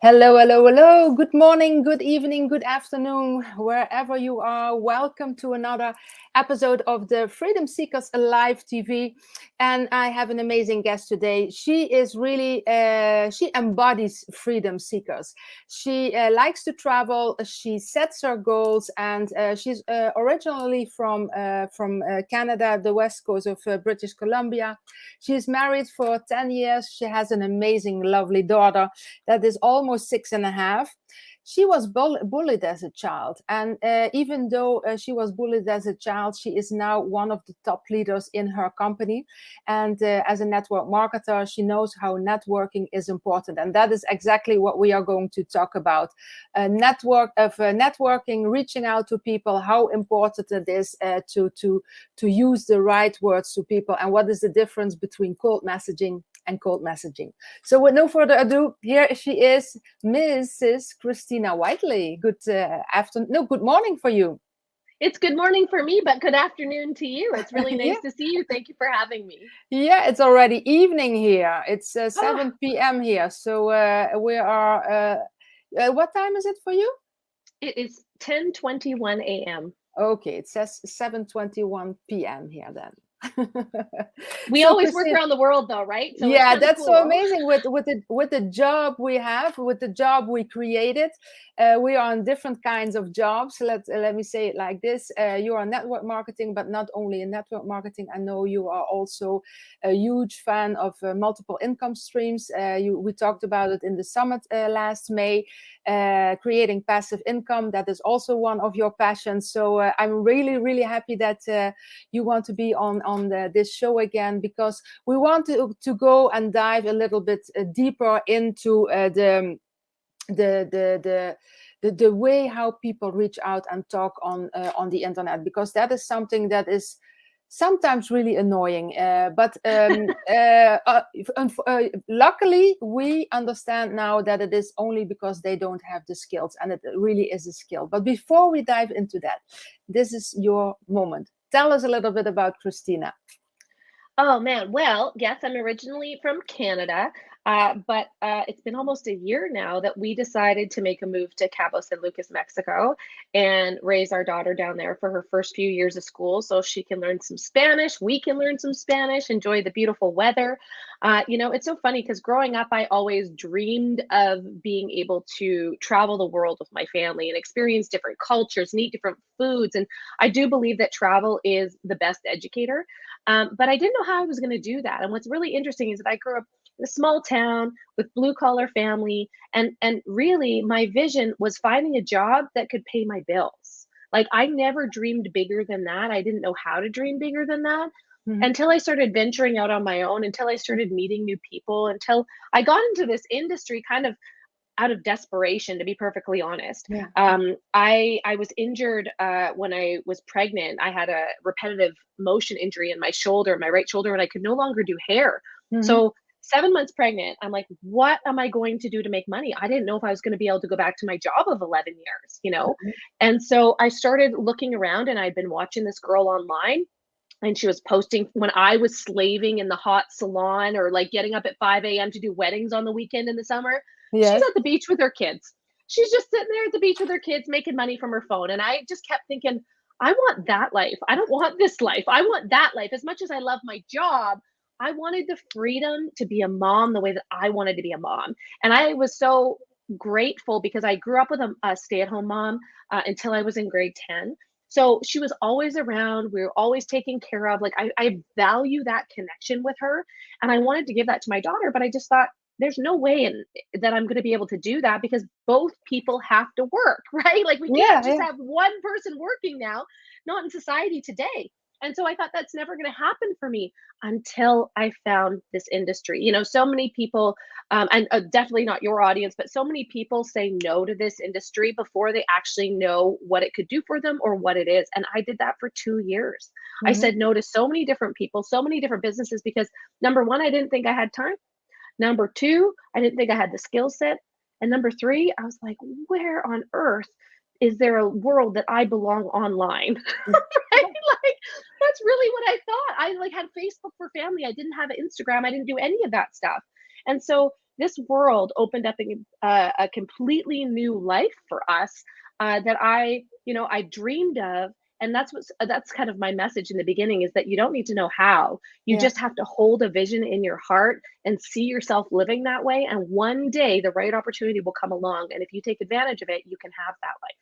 Hello, hello, hello. Good morning, good evening, good afternoon, wherever you are. Welcome to another episode of the Freedom Seekers Alive TV. And I have an amazing guest today. She is really, she embodies freedom seekers. She likes to travel. She sets her goals, and she's originally from Canada, the west coast of British Columbia. She's married for 10 years. She has an amazing, lovely daughter that is almost 6.5. She was bullied as a child, and even though she was bullied as a child, she is now one of the top leaders in her company. And as a network marketer, she knows how networking is important, and that is exactly what we are going to talk about. Networking, reaching out to people, how important it is to use the right words to people, and what is the difference between cold messaging and cold messaging. So with no further ado, here she is, Mrs. Christina Whiteley. Good morning for you. It's good morning for me, but good afternoon to you. It's really nice to see you. Thank you for having me. Yeah, it's already evening here. It's 7 p.m. here. So we are, what time is it for you? It is 10:21 a.m. Okay, it says 7:21 p.m. here then. We always work around the world though, right? So yeah, that's cool. So amazing with the job we have, with the job we created. We are on different kinds of jobs. Let me say it like this. You are network marketing, but not only in network marketing. I know you are also a huge fan of multiple income streams. We talked about it in the summit last May, creating passive income. That is also one of your passions. So I'm really, really happy that you want to be on this show again, because we want to go and dive a little bit deeper into the way how people reach out and talk on the internet, because that is something that is sometimes really annoying, but luckily we understand now that it is only because they don't have the skills, and it really is a skill. But before we dive into that, this is your moment. Tell us a little bit about Christina. Oh man, well, yes, I'm originally from Canada, but it's been almost a year now that we decided to make a move to Cabo San Lucas, Mexico, and raise our daughter down there for her first few years of school, so she can learn some Spanish, we can learn some Spanish, enjoy the beautiful weather. It's so funny because growing up, I always dreamed of being able to travel the world with my family and experience different cultures and eat different foods. And I do believe that travel is the best educator. But I didn't know how I was going to do that. And what's really interesting is that I grew up in a small town with blue collar family. And really my vision was finding a job that could pay my bills. Like I never dreamed bigger than that. I didn't know how to dream bigger than that. Until I started venturing out on my own, until I started meeting new people, until I got into this industry kind of out of desperation, to be perfectly honest. Yeah. I was injured when I was pregnant. I had a repetitive motion injury in my shoulder, my right shoulder, and I could no longer do hair. So 7 months pregnant, I'm like, what am I going to do to make money? I didn't know if I was going to be able to go back to my job of 11 years, And so I started looking around, and I'd been watching this girl online. And she was posting when I was slaving in the hot salon, or like getting up at 5 a.m. to do weddings on the weekend in the summer. Yes. She's at the beach with her kids. She's just sitting there at the beach with her kids, making money from her phone. And I just kept thinking, I want that life. I don't want this life. I want that life. As much as I love my job, I wanted the freedom to be a mom the way that I wanted to be a mom. And I was so grateful because I grew up with a stay-at-home mom until I was in grade 10. So she was always around. We were always taken care of. Like I value that connection with her. And I wanted to give that to my daughter, but I just thought there's no way that I'm going to be able to do that, because both people have to work, right? Like we can't just have one person working now, not in society today. And so I thought that's never going to happen for me until I found this industry. So many people, and definitely not your audience, but so many people say no to this industry before they actually know what it could do for them or what it is. And I did that for 2 years. I said no to so many different people, so many different businesses, because number one, I didn't think I had time. Number two, I didn't think I had the skill set. And number three, I was like, where on earth is there a world that I belong online? Right? Like, that's really what I thought. I had Facebook for family. I didn't have an Instagram. I didn't do any of that stuff. And so this world opened up a completely new life for us that I dreamed of. And that's kind of my message in the beginning, is that you don't need to know how. You just have to hold a vision in your heart and see yourself living that way. And one day the right opportunity will come along. And if you take advantage of it, you can have that life.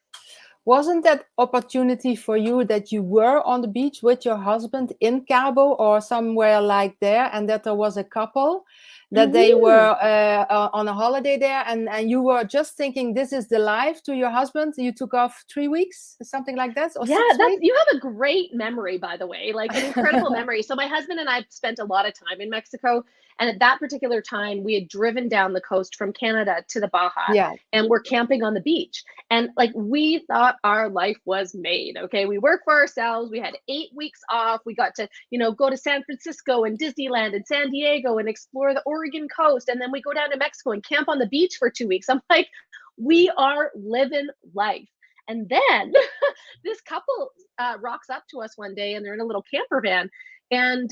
Wasn't that opportunity for you that you were on the beach with your husband in Cabo or somewhere like there, and that there was a couple that they were on a holiday there, and you were just thinking, this is the life, to your husband? You took off 3 weeks, something like that, or 6 weeks? You have a great memory, by the way, like an incredible memory. So my husband and I spent a lot of time in Mexico, and at that particular time we had driven down the coast from Canada to the Baja, and we're camping on the beach, and like we thought our life was made. Okay, we work for ourselves, we had 8 weeks off, we got to go to San Francisco and Disneyland and San Diego and explore the Oregon coast, and then we go down to Mexico and camp on the beach for 2 weeks. I'm like, we are living life. And then this couple rocks up to us one day, and they're in a little camper van, and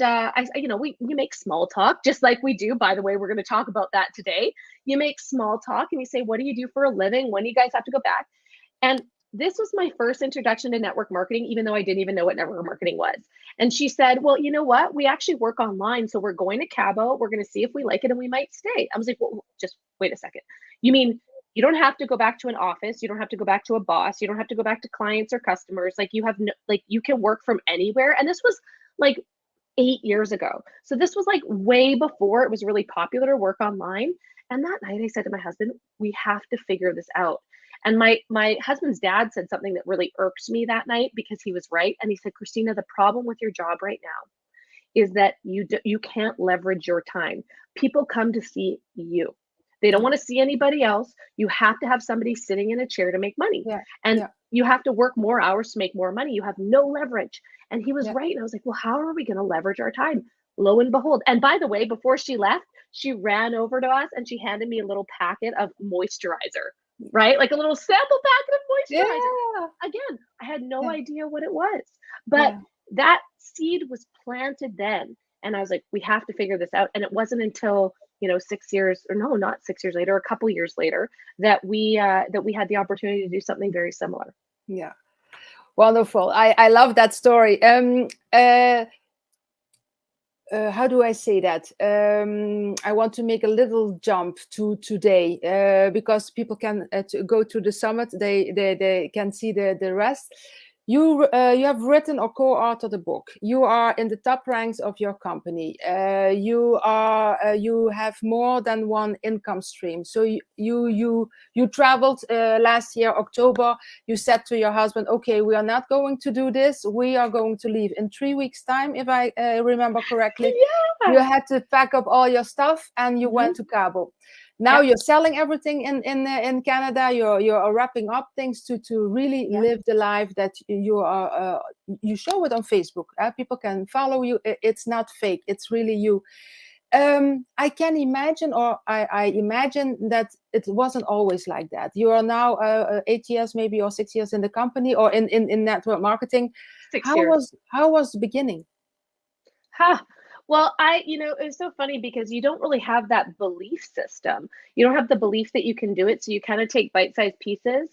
we make small talk, just like we do. By the way, we're going to talk about that today. You make small talk and you say, what do you do for a living? When do you guys have to go back? And this was my first introduction to network marketing, even though I didn't even know what network marketing was. And she said, well, you know what? We actually work online. So we're going to Cabo. We're going to see if we like it and we might stay. I was like, well, just wait a second. You mean you don't have to go back to an office? You don't have to go back to a boss. You don't have to go back to clients or customers. Like you can work from anywhere. And this was like 8 years ago. So this was like way before it was really popular to work online. And that night I said to my husband, we have to figure this out. And my husband's dad said something that really irked me that night, because he was right. And he said, Christina, the problem with your job right now is that you can't leverage your time. People come to see you. They don't want to see anybody else. You have to have somebody sitting in a chair to make money. You have to work more hours to make more money. You have no leverage. And he was right. And I was like, well, how are we going to leverage our time? Lo and behold. And by the way, before she left, she ran over to us and she handed me a little packet of moisturizer, right? Like a little sample packet of moisturizer. Again, I had no idea what it was, but that seed was planted then. And I was like, we have to figure this out. And it wasn't until 6 years, or no, not 6 years later, a couple years later, that we had the opportunity to do something very similar. Yeah, wonderful. I love that story. How do I say that? I want to make a little jump to today, because people can go to the summit. They can see the rest. You have written or co-authored a book. You are in the top ranks of your company. You have more than one income stream. So you traveled last year, October. You said to your husband, okay, we are not going to do this. We are going to leave in 3 weeks' time, if I remember correctly. You had to pack up all your stuff and you went to Cabo. Now you're selling everything in Canada. You're wrapping up things to really live the life that you are. You show it on Facebook. People can follow you. It's not fake. It's really you. I can imagine, or I imagine that it wasn't always like that. You are now 8 years, maybe, or 6 years in the company, or in network marketing. 6 years. How was the beginning? Well, it's so funny because you don't really have that belief system. You don't have the belief that you can do it. So you kind of take bite-sized pieces.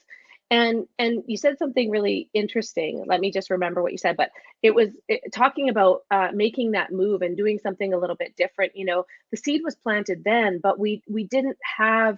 And you said something really interesting. Let me just remember what you said, but it was talking about making that move and doing something a little bit different. The seed was planted then, but we didn't have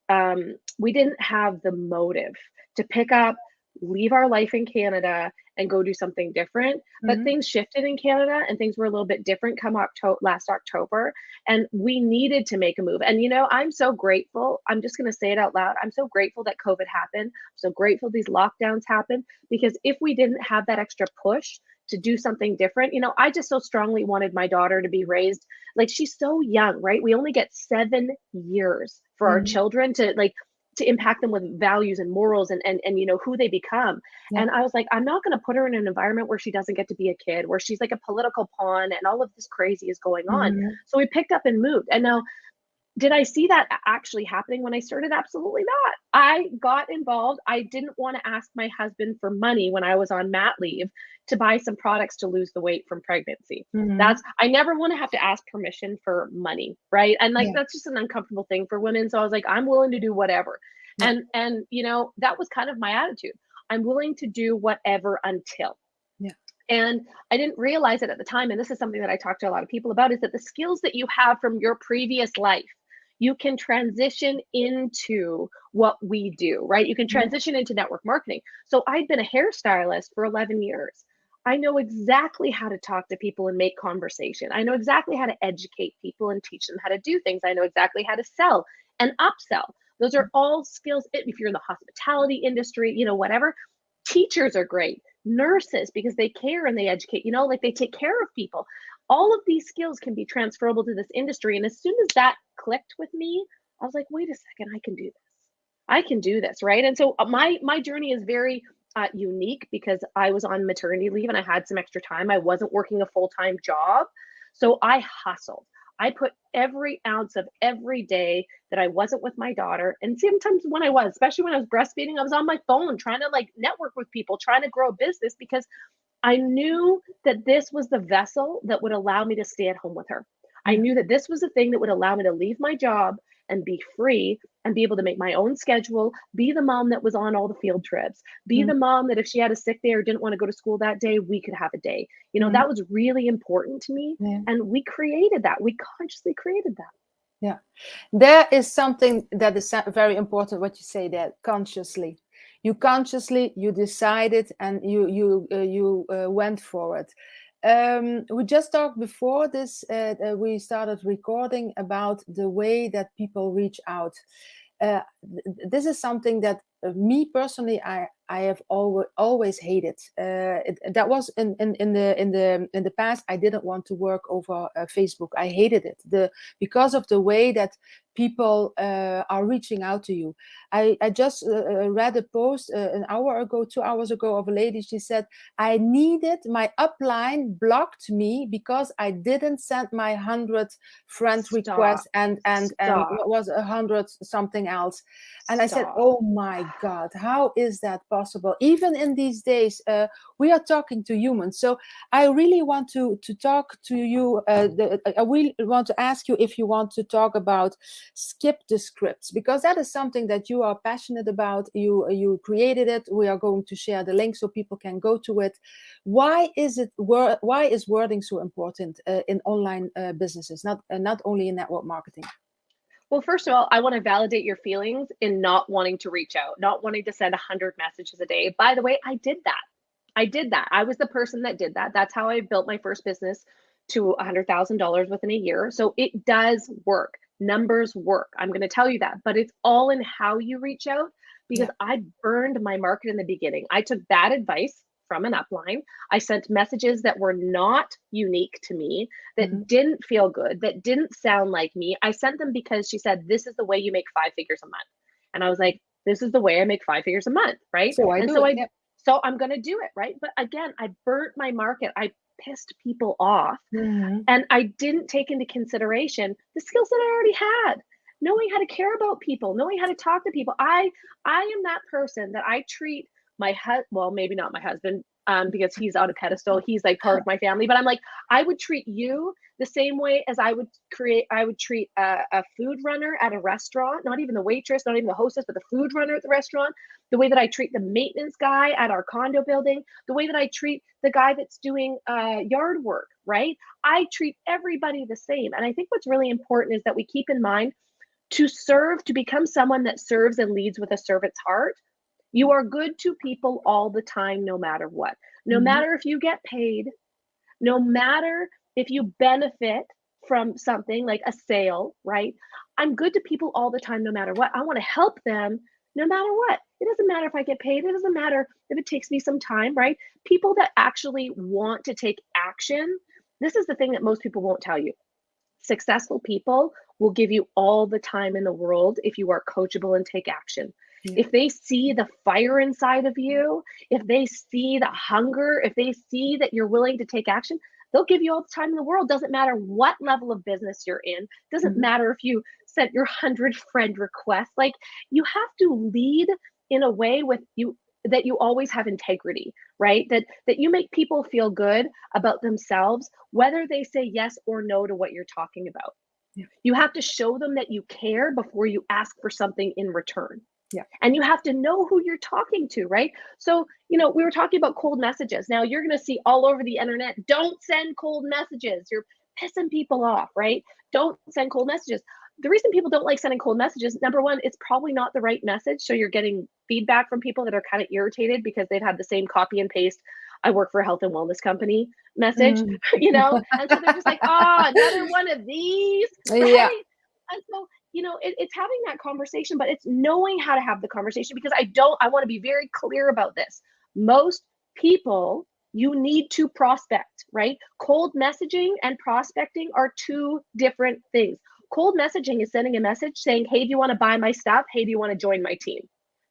the motive to pick up, leave our life in Canada and go do something different. But things shifted in Canada and things were a little bit different come last October. And we needed to make a move. And, I'm so grateful. I'm just going to say it out loud. I'm so grateful that COVID happened. I'm so grateful these lockdowns happened, because if we didn't have that extra push to do something different, I just so strongly wanted my daughter to be raised. Like, she's so young, right? We only get 7 years for our children to impact them with values and morals and who they become. And I was like, I'm not going to put her in an environment where she doesn't get to be a kid, where she's like a political pawn and all of this crazy is going on. So we picked up and moved. And now Did I see that actually happening when I started? Absolutely not. I got involved. I didn't want to ask my husband for money when I was on mat leave to buy some products to lose the weight from pregnancy. I never want to have to ask permission for money, right? And like, that's just an uncomfortable thing for women. So I was like, I'm willing to do whatever. And you know, that was kind of my attitude. I'm willing to do whatever until. And I didn't realize it at the time. And this is something that I talk to a lot of people about, is that the skills that you have from your previous life, you can transition into what we do, right? You can transition into network marketing. So I'd been a hairstylist for 11 years. I know exactly how to talk to people and make conversation. I know exactly how to educate people and teach them how to do things. I know exactly how to sell and upsell. Those are all skills. If you're in the hospitality industry, you know, whatever, teachers are great. Nurses, because they care and they educate, you know, like they take care of people. All of these skills can be transferable to this industry. And as soon as that clicked with me, I was like, wait a second, I can do this. I can do this, right? And so my journey is very unique, because I was on maternity leave and I had some extra time. I wasn't working a full-time job. So I hustled. I put every ounce of every day that I wasn't with my daughter. And sometimes when I was, especially when I was breastfeeding, I was on my phone trying to like network with people, trying to grow a business, because I knew that this was the vessel that would allow me to stay at home with her. I knew that this was the thing that would allow me to leave my job and be free and be able to make my own schedule, be the mom that was on all the field trips, be the mom that if she had a sick day or didn't want to go to school that day, we could have a day. You know, that was really important to me. And we created that. We consciously created that. Yeah, there is something that is very important, what you say there, consciously. You consciously, you decided, and you went for it. We just talked before this, we started recording about the way that people reach out. This is something that me personally, I have always hated. That was in the past. I didn't want to work over Facebook. I hated it because of the way that people are reaching out to you. I just read a post an hour ago, 2 hours ago, of a lady. She said, I needed, my upline blocked me because I didn't send my 100th friend request and what was 100 something else. And I said, oh my God, how is that possible? Even in these days, we are talking to humans. So I really want to talk to you. I really want to ask you if you want to talk about skip the scripts, because that is something that you are passionate about. You created it. We are going to share the link so people can go to it. Why is wording so important in online businesses, not only in network marketing? Well, first of all, I want to validate your feelings in not wanting to reach out, not wanting to send 100 messages a day. By the way, I did that. I was the person that did that. That's how I built my first business to $100,000 within a year. So it does work. Numbers work. I'm going to tell you that, but it's all in how you reach out, because I burned my market in the beginning. I took bad advice from an upline. I sent messages that were not unique to me, that didn't feel good, that didn't sound like me. I sent them because she said, this is the way you make 5 figures a month. And I was like, this is the way I make 5 figures a month, right? So so I'm going to do it, right? But again, I burnt my market. I pissed people off. And I didn't take into consideration the skills that I already had. Knowing how to care about people, knowing how to talk to people. I am that person that I treat my husband, well, maybe not my husband, because he's on a pedestal. He's like part of my family, but I'm like, I would treat you the same way as I would treat a food runner at a restaurant, not even the waitress, not even the hostess, but the food runner at the restaurant, the way that I treat the maintenance guy at our condo building, the way that I treat the guy that's doing yard work, right? I treat everybody the same. And I think what's really important is that we keep in mind, to serve, to become someone that serves and leads with a servant's heart. You are good to people all the time, no matter what. No matter if you get paid, no matter if you benefit from something like a sale, right? I'm good to people all the time, no matter what. I want to help them no matter what. It doesn't matter if I get paid. It doesn't matter if it takes me some time, right? People that actually want to take action, this is the thing that most people won't tell you. Successful people will give you all the time in the world if you are coachable and take action. If they see the fire inside of you, if they see the hunger, if they see that you're willing to take action, they'll give you all the time in the world. Doesn't matter what level of business you're in. Doesn't matter if you sent your 100 friend requests. Like, you have to lead in a way with you that you always have integrity, right? That you make people feel good about themselves, whether they say yes or no to what you're talking about. Yeah. You have to show them that you care before you ask for something in return. Yeah. And you have to know who you're talking to, right? So, we were talking about cold messages. Now you're going to see all over the internet, don't send cold messages. You're pissing people off, right? Don't send cold messages. The reason people don't like sending cold messages, number one, it's probably not the right message. So you're getting feedback from people that are kind of irritated because they've had the same copy and paste, I work for a health and wellness company message, and so they're just like, another one of these, right? Yeah. And so, it's having that conversation, but it's knowing how to have the conversation, because I want to be very clear about this. Most people, you need to prospect, right? Cold messaging and prospecting are two different things. Cold messaging is sending a message saying, hey, do you want to buy my stuff? Hey, do you want to join my team?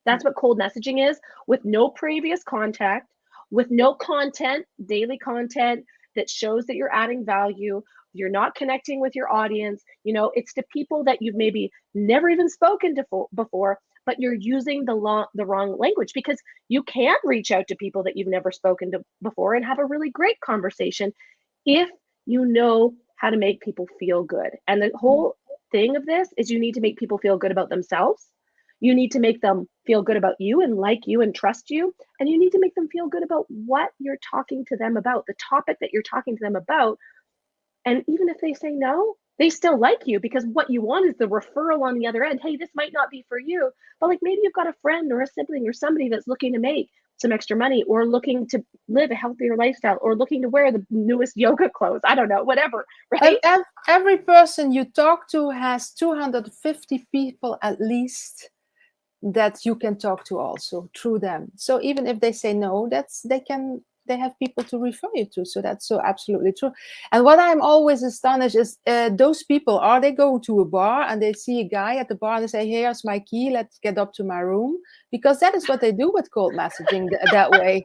That's what cold messaging is, with no previous contact, with no content, daily content that shows that you're adding value. You're not connecting with your audience. It's to people that you've maybe never even spoken to before, but you're using the wrong language, because you can reach out to people that you've never spoken to before and have a really great conversation if you know how to make people feel good. And the whole thing of this is you need to make people feel good about themselves. You need to make them feel good about you and like you and trust you. And you need to make them feel good about what you're talking to them about, the topic that you're talking to them about. And even if they say no, they still like you, because what you want is the referral on the other end. Hey, this might not be for you, but like maybe you've got a friend or a sibling or somebody that's looking to make some extra money, or looking to live a healthier lifestyle, or looking to wear the newest yoga clothes. I don't know, whatever, right? Every person you talk to has 250 people at least that you can talk to also through them. So even if they say no, they have people to refer you to. So that's so absolutely true. And what I'm always astonished is those people, they go to a bar and they see a guy at the bar and they say, here's my key, let's get up to my room. Because that is what they do with cold messaging that way.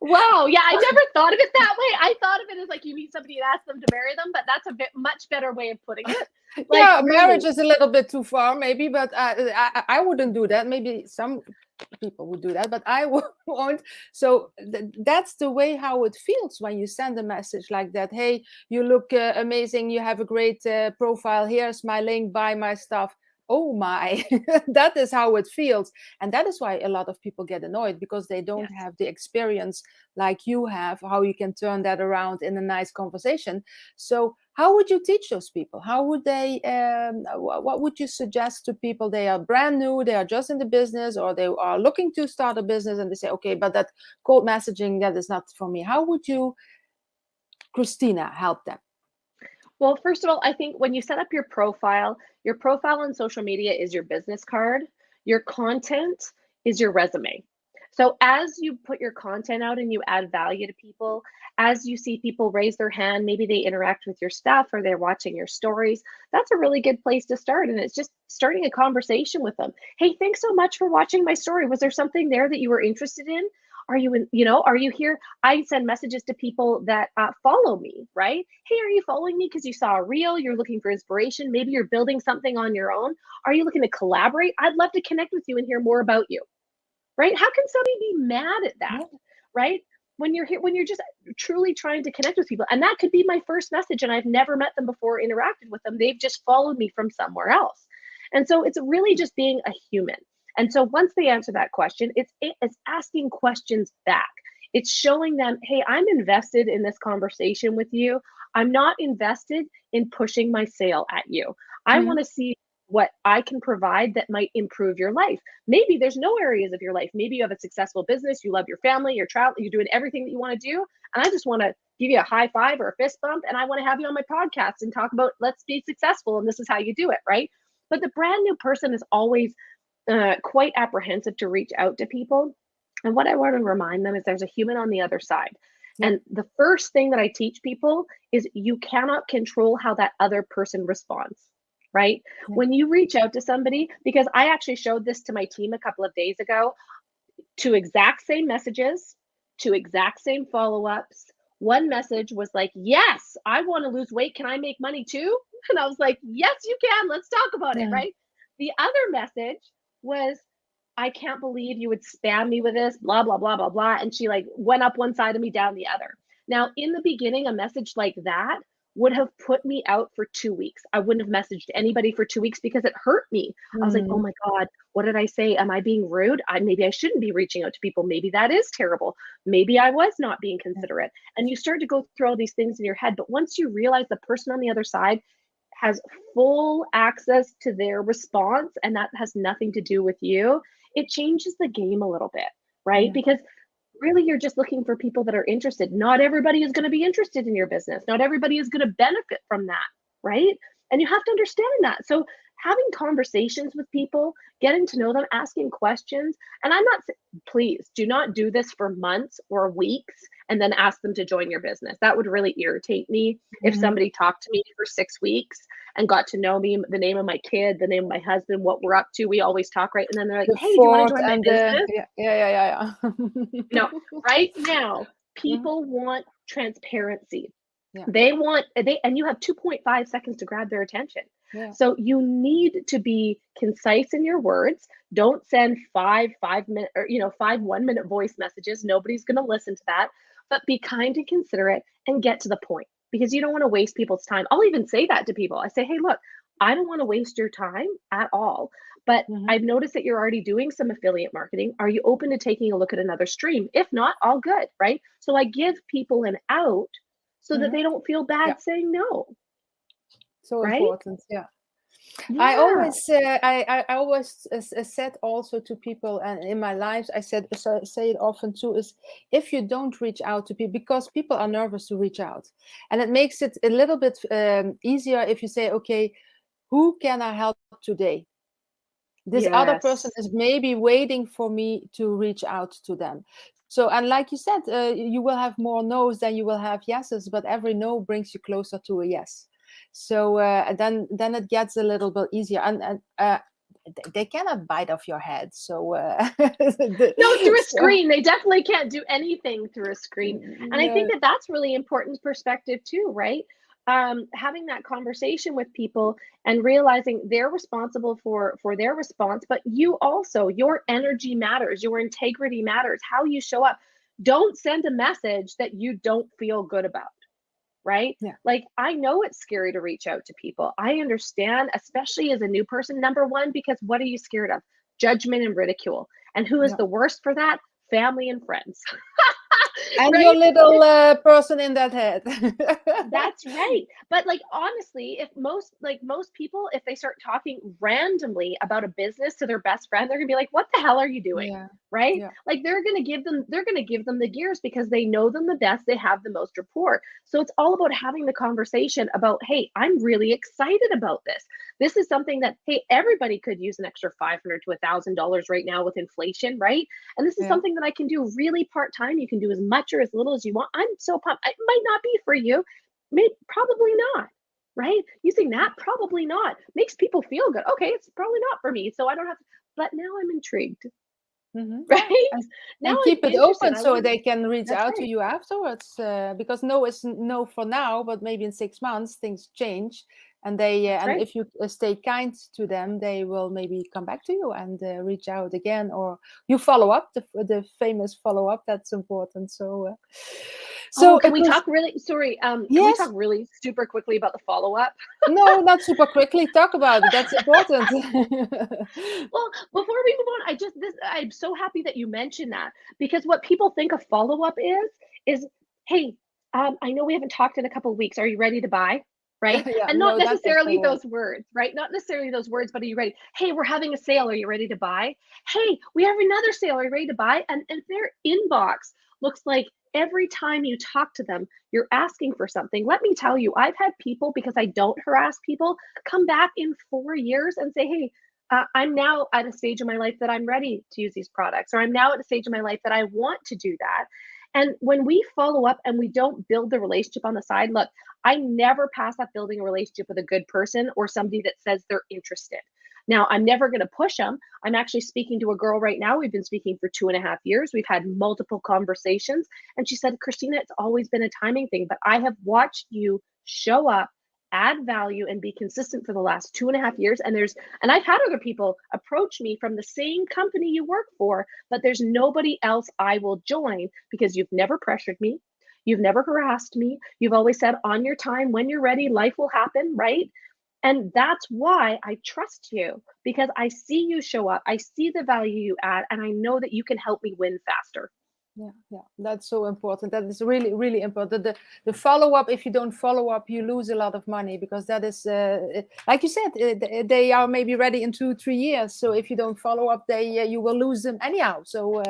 Wow. Yeah, I never thought of it that way. I thought of it as like you meet somebody and ask them to marry them, but that's a much better way of putting it. Like, yeah, marriage is a little bit too far maybe, but I wouldn't do that. Maybe some people would do that, but I won't. So that's the way how it feels when you send a message like that. Hey, you look amazing, you have a great profile, here's my link, buy my stuff. Oh my, that is how it feels. And that is why a lot of people get annoyed, because they don't have the experience like you have, how you can turn that around in a nice conversation. So how would you teach those people? How would they, what would you suggest to people? They are brand new, they are just in the business, or they are looking to start a business and they say, okay, but that cold messaging, that is not for me. How would you, Christina, help them? Well, first of all, I think when you set up your profile on social media is your business card. Your content is your resume. So as you put your content out and you add value to people, as you see people raise their hand, maybe they interact with your stuff or they're watching your stories, that's a really good place to start. And it's just starting a conversation with them. Hey, thanks so much for watching my story. Was there something there that you were interested in? Are you here? I send messages to people that follow me, right? Hey, are you following me because you saw a reel? You're looking for inspiration. Maybe you're building something on your own. Are you looking to collaborate? I'd love to connect with you and hear more about you, right? How can somebody be mad at that, right? When you're here, when you're just truly trying to connect with people, and that could be my first message, and I've never met them before, interacted with them. They've just followed me from somewhere else. And so it's really just being a human. And so once they answer that question, it's asking questions back. It's showing them, hey, I'm invested in this conversation with you. I'm not invested in pushing my sale at you. I want to see what I can provide that might improve your life. Maybe there's no areas of your life. Maybe you have a successful business, you love your family, you're traveling, you're doing everything that you want to do. And I just want to give you a high five or a fist bump. And I want to have you on my podcast and talk about, let's be successful. And this is how you do it, right? But the brand new person is always quite apprehensive to reach out to people. And what I want to remind them is there's a human on the other side. And the first thing that I teach people is you cannot control how that other person responds, right? When you reach out to somebody, because I actually showed this to my team a couple of days ago, to exact same messages, to exact same follow-ups, One message was like, yes, I want to lose weight. Can I make money too? And I was like, yes, you can. Let's talk about it. Yeah. Right. The other message was, I can't believe you would spam me with this, blah, blah, blah, blah, blah. And she like went up one side of me, down the other. Now, in the beginning, a message like that would have put me out for 2 weeks. I wouldn't have messaged anybody for 2 weeks because it hurt me. I was like, oh my God, what did I say? Am I being rude? Maybe I shouldn't be reaching out to people. Maybe that is terrible. Maybe I was not being considerate. And you start to go through all these things in your head. But once you realize the person on the other side has full access to their response, and that has nothing to do with you, it changes the game a little bit, right? Yeah. Because really you're just looking for people that are interested. Not everybody is going to be interested in your business. Not everybody is going to benefit from that, right? And you have to understand that. So having conversations with people, getting to know them, asking questions, and I'm not, please do not do this for months or weeks and then ask them to join your business. That would really irritate me if somebody talked to me for 6 weeks and got to know me, the name of my kid, the name of my husband, what we're up to. We always talk, right? And then they're like, hey, do you want to join my business? Yeah. No, right now, people want transparency. They want, and you have 2.5 seconds to grab their attention. So you need to be concise in your words. Don't send five 1 minute voice messages. Nobody's going to listen to that, but be kind and considerate and get to the point, because you don't want to waste people's time. I'll even say that to people. I say, hey, look, I don't want to waste your time at all, but I've noticed that you're already doing some affiliate marketing. Are you open to taking a look at another stream? If not, all good, right? So I give people an out so that they don't feel bad saying no. So right? important. Yeah. I always said also to people, and in my life I say it often too, is if you don't reach out to people, because people are nervous to reach out, and it makes it a little bit easier if you say, okay, who can I help today? This other person is maybe waiting for me to reach out to them. So, and like you said, you will have more no's than you will have yeses, but every no brings you closer to a yes. So then it gets a little bit easier, and they cannot bite off your head. So no, through a screen, they definitely can't do anything through a screen. And I think that that's really important perspective too, right? Having that conversation with people and realizing they're responsible for their response, but you also, your energy matters, your integrity matters, how you show up. Don't send a message that you don't feel good about. Right? Like, I know it's scary to reach out to people. I understand, especially as a new person, number one, because what are you scared of? Judgment and ridicule. And who is the worst for that? Family and friends. And right? Your little person in that head. That's right. But like, honestly, if most people, if they start talking randomly about a business to their best friend, they're gonna be like, what the hell are you doing? Right? Like, they're gonna give them the gears because they know them the best, they have the most rapport. So it's all about having the conversation about, hey, I'm really excited about this. This is something that, hey, everybody could use an extra $500 to $1,000 right now with inflation, right? And this is something that I can do really part-time. You can do as much or as little as you want. I'm so pumped. It might not be for you. Probably not, right? Using that, probably not. Makes people feel good. Okay, it's probably not for me, so I don't have to, but now I'm intrigued. Right? And keep it open so they can reach out to you afterwards, because no is no for now, but maybe in 6 months things change, and they and if you stay kind to them, they will maybe come back to you and reach out again, or you follow up, the famous follow up. That's important. So can we talk really can we talk really super quickly about the follow-up? No, not super quickly. Talk about it. That's important. Well, before we move on, I'm so happy that you mentioned that, because what people think a follow-up is, hey, I know we haven't talked in a couple of weeks. Are you ready to buy? Right? And not necessarily those words, right? Not necessarily those words, but are you ready? Hey, we're having a sale. Are you ready to buy? Hey, we have another sale. Are you ready to buy? And if their inbox looks like every time you talk to them, you're asking for something. Let me tell you, I've had people, because I don't harass people, come back in 4 years and say, hey, I'm now at a stage in my life that I'm ready to use these products, or I'm now at a stage in my life that I want to do that. And when we follow up and we don't build the relationship on the side, look, I never pass up building a relationship with a good person or somebody that says they're interested. Now, I'm never going to push them. I'm actually speaking to a girl right now. We've been speaking for 2.5 years. We've had multiple conversations. And she said, Christina, it's always been a timing thing, but I have watched you show up, add value, and be consistent for the last 2.5 years. And I've had other people approach me from the same company you work for, but there's nobody else I will join because you've never pressured me. You've never harassed me. You've always said on your time, when you're ready, life will happen, right? And that's why I trust you, because I see you show up. I see the value you add, and I know that you can help me win faster. Yeah, that's so important. That is really, really important. The follow-up, if you don't follow up, you lose a lot of money, because that is, like you said, they are maybe ready in 2-3 years. So if you don't follow up, you will lose them anyhow. So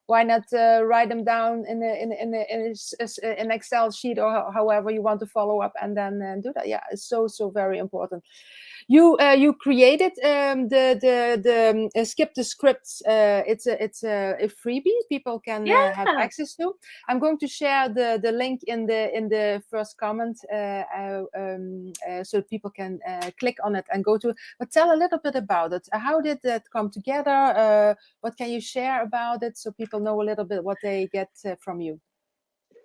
why not write them down in an Excel sheet, or however you want to follow up, and then do that. Yeah, it's so very important. You created the Skip the Scripts. It's a freebie people can have access to. I'm going to share the link in the first comment, so people can click on it and go to it. But tell a little bit about it. How did that come together? What can you share about it, so people know a little bit what they get from you?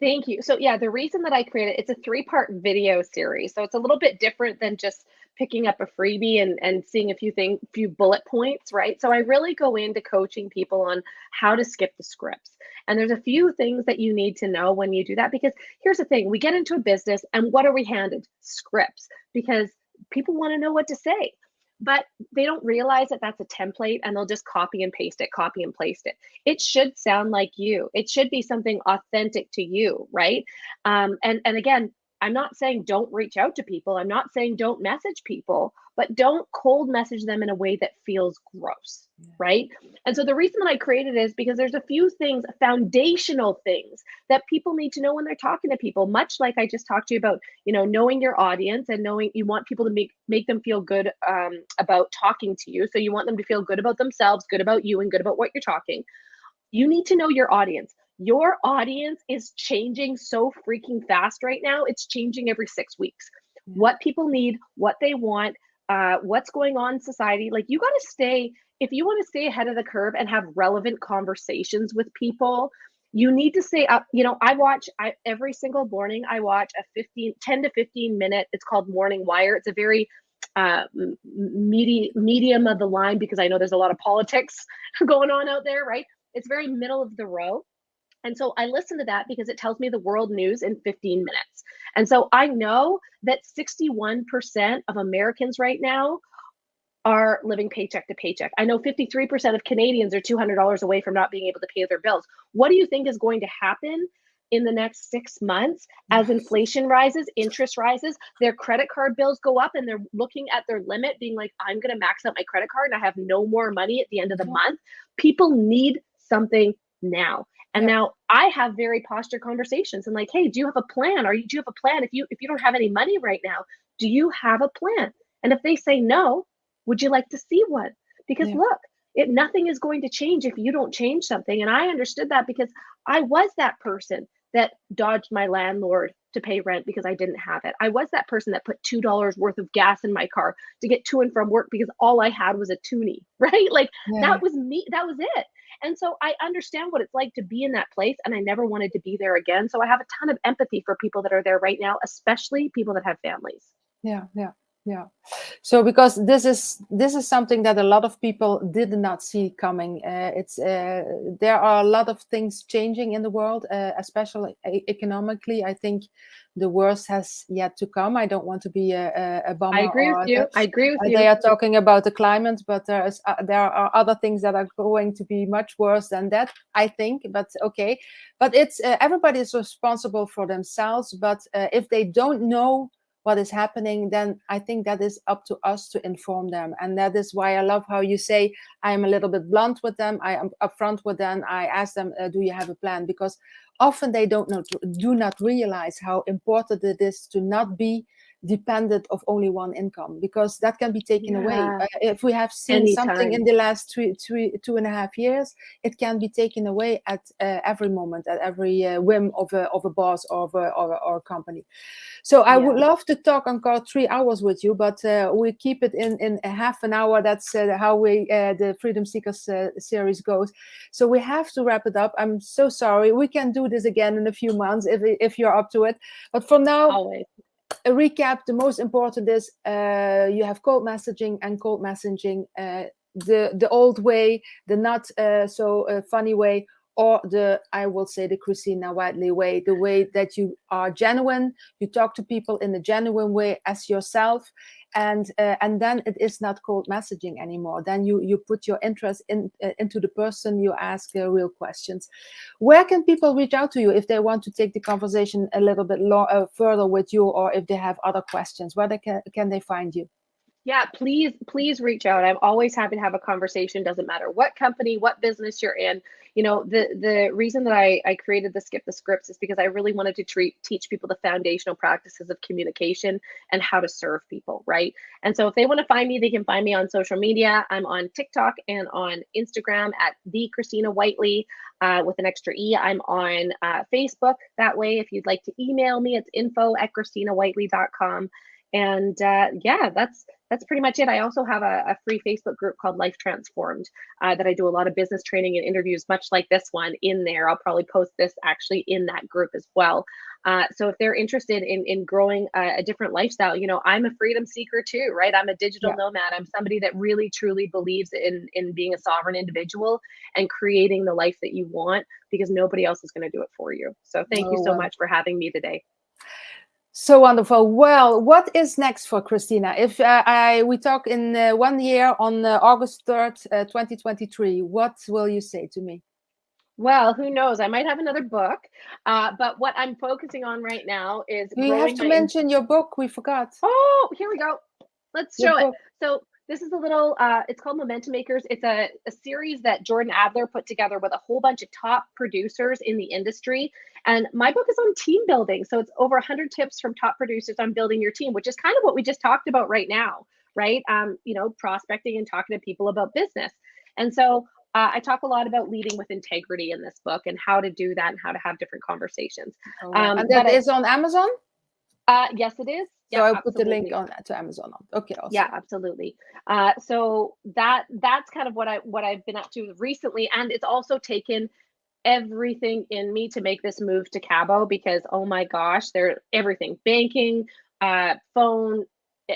Thank you. So yeah, the reason that I created, it's a 3-part video series. So it's a little bit different than just picking up a freebie and seeing a few bullet points, right? So I really go into coaching people on how to skip the scripts. And there's a few things that you need to know when you do that, because here's the thing, we get into a business and what are we handed? Scripts, because people want to know what to say. But they don't realize that that's a template, and they'll just copy and paste it. It should sound like you. It should be something authentic to you, right? And again, I'm not saying don't reach out to people. I'm not saying don't message people, but don't cold message them in a way that feels gross, right? And so the reason that I created it is because there's a few things, foundational things that people need to know when they're talking to people, much like I just talked to you about, knowing your audience and knowing you want people to make them feel good about talking to you. So you want them to feel good about themselves, good about you, and good about what you're talking. You need to know your audience. Your audience is changing so freaking fast right now. It's changing every 6 weeks. What people need, what they want, what's going on in society. Like, you got to stay, if you want to stay ahead of the curve and have relevant conversations with people, you need to stay up. Every single morning, I watch a 10 to 15 minute, it's called Morning Wire. It's a very medium of the line, because I know there's a lot of politics going on out there, right? It's very middle of the road. And so I listen to that because it tells me the world news in 15 minutes. And so I know that 61% of Americans right now are living paycheck to paycheck. I know 53% of Canadians are $200 away from not being able to pay their bills. What do you think is going to happen in the next 6 months as inflation rises, interest rises, their credit card bills go up, and they're looking at their limit being like, I'm going to max out my credit card and I have no more money at the end of the month? People need something now. And now I have very posture conversations and like, hey, do you have a plan? Do you have a plan? If you don't have any money right now, do you have a plan? And if they say no, would you like to see one? Because look, nothing is going to change if you don't change something. And I understood that because I was that person that dodged my landlord to pay rent because I didn't have it. I was that person that put $2 worth of gas in my car to get to and from work because all I had was a toonie, right? Like that was me. That was it. And so I understand what it's like to be in that place, and I never wanted to be there again. So I have a ton of empathy for people that are there right now, especially people that have families. Yeah. So because this is something that a lot of people did not see coming. There are a lot of things changing in the world, especially economically. I think the worst has yet to come. I don't want to be a bummer. I agree with you. They are talking about the climate, but there are other things that are going to be much worse than that, I think. But okay, but it's everybody is responsible for themselves. But if they don't know what is happening, then I think that is up to us to inform them. And that is why I love how you say, I am a little bit blunt with them. I am upfront with them. I ask them, do you have a plan? Because often they do not realize how important it is to not be dependent of only one income, because that can be taken away. If we have seen Anytime. something in the last 2.5 years, it can be taken away at every moment, at every whim of a boss or a company. So I would love to talk on 3 hours with you, but we keep it in a half an hour. That's how the Freedom Seekers series goes. So we have to wrap it up. I'm so sorry. We can do this again in a few months if you're up to it. But for now, always. A recap, the most important is you have cold messaging and cold messaging, the old way, the not so funny way, or I will say the Christina Whiteley way, the way that you are genuine, you talk to people in a genuine way as yourself, and then it is not cold messaging anymore. Then you put your interest into the person, you ask real questions. Where can people reach out to you if they want to take the conversation a little bit further with you, or if they have other questions? Where can they find you? Yeah, please reach out. I'm always happy to have a conversation. Doesn't matter what company, what business you're in. You know, the reason that I created the Skip the Scripts is because I really wanted to teach people the foundational practices of communication and how to serve people, right? And so if they want to find me, they can find me on social media. I'm on TikTok and on Instagram at the Christina Whiteley with an extra E. I'm on Facebook that way. If you'd like to email me, it's info@ChristinaWhiteley.com. And yeah, that's pretty much it. I also have a free Facebook group called Life Transformed that I do a lot of business training and interviews, much like this one in there. I'll probably post this actually in that group as well. So if they're interested in growing a different lifestyle, you know, I'm a freedom seeker too, right? I'm a digital nomad. I'm somebody that really, truly believes in being a sovereign individual and creating the life that you want, because nobody else is going to do it for you. So thank you so much for having me today. So wonderful. Well, what is next for Christina? If we talk in 1 year on August 3rd, 2023, what will you say to me? Well, who knows? I might have another book, but what I'm focusing on right now is you have to mention your book. We forgot. Oh, here we go. Let's show it. So this is a little, it's called Momentum Makers. It's a series that Jordan Adler put together with a whole bunch of top producers in the industry. And my book is on team building. So it's over 100 tips from top producers on building your team, which is kind of what we just talked about right now, right? You know, prospecting and talking to people about business. And so I talk a lot about leading with integrity in this book and how to do that and how to have different conversations. And that is on Amazon? Yes, it is. So I'll put the link to Amazon. Okay, awesome. Yeah, absolutely. So that's kind of what I've been up to recently, and it's also taken everything in me to make this move to 𝗂𝒄𝒄, because oh my gosh, they're everything: banking, phone,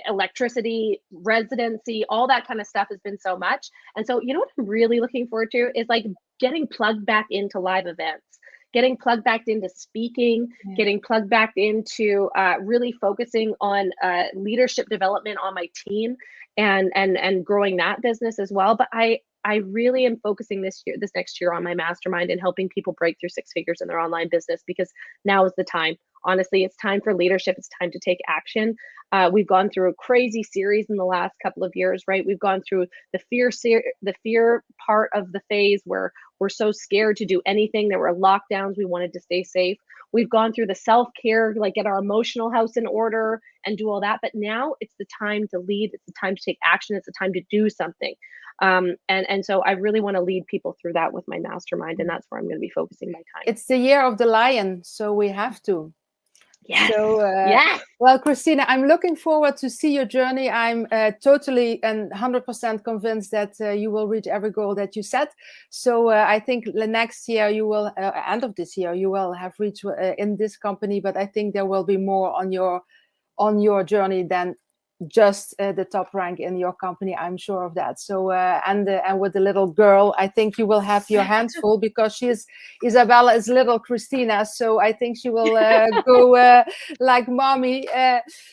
electricity, residency, all that kind of stuff has been so much. And so, you know what I'm really looking forward to is like getting plugged back into live events, getting plugged back into speaking, getting plugged back into really focusing on leadership development on my team and growing that business as well. But I really am focusing this next year on my mastermind and helping people break through 6 figures in their online business, because now is the time. Honestly, it's time for leadership. It's time to take action. We've gone through a crazy series in the last couple of years, right? We've gone through the fear part of the phase where we're so scared to do anything. There were lockdowns. We wanted to stay safe. We've gone through the self-care, like get our emotional house in order and do all that. But now it's the time to lead. It's the time to take action. It's the time to do something. And so I really want to lead people through that with my mastermind. And that's where I'm going to be focusing my time. It's the year of the lion, so we have to. Yes. So, well, Christina, I'm looking forward to see your journey. I'm totally and 100% convinced that you will reach every goal that you set. So I think the next year you will, end of this year, you will have reached in this company. But I think there will be more on your journey than just the top rank in your company. I'm sure of that. So and with the little girl, I think you will have your hands full, because Isabella is little Christina, so I think she will go like mommy.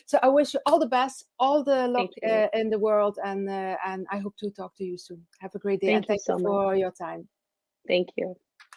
So I wish you all the best, all the luck in the world, and I hope to talk to you soon. Have a great day. Thank you so much for your time. Thank you.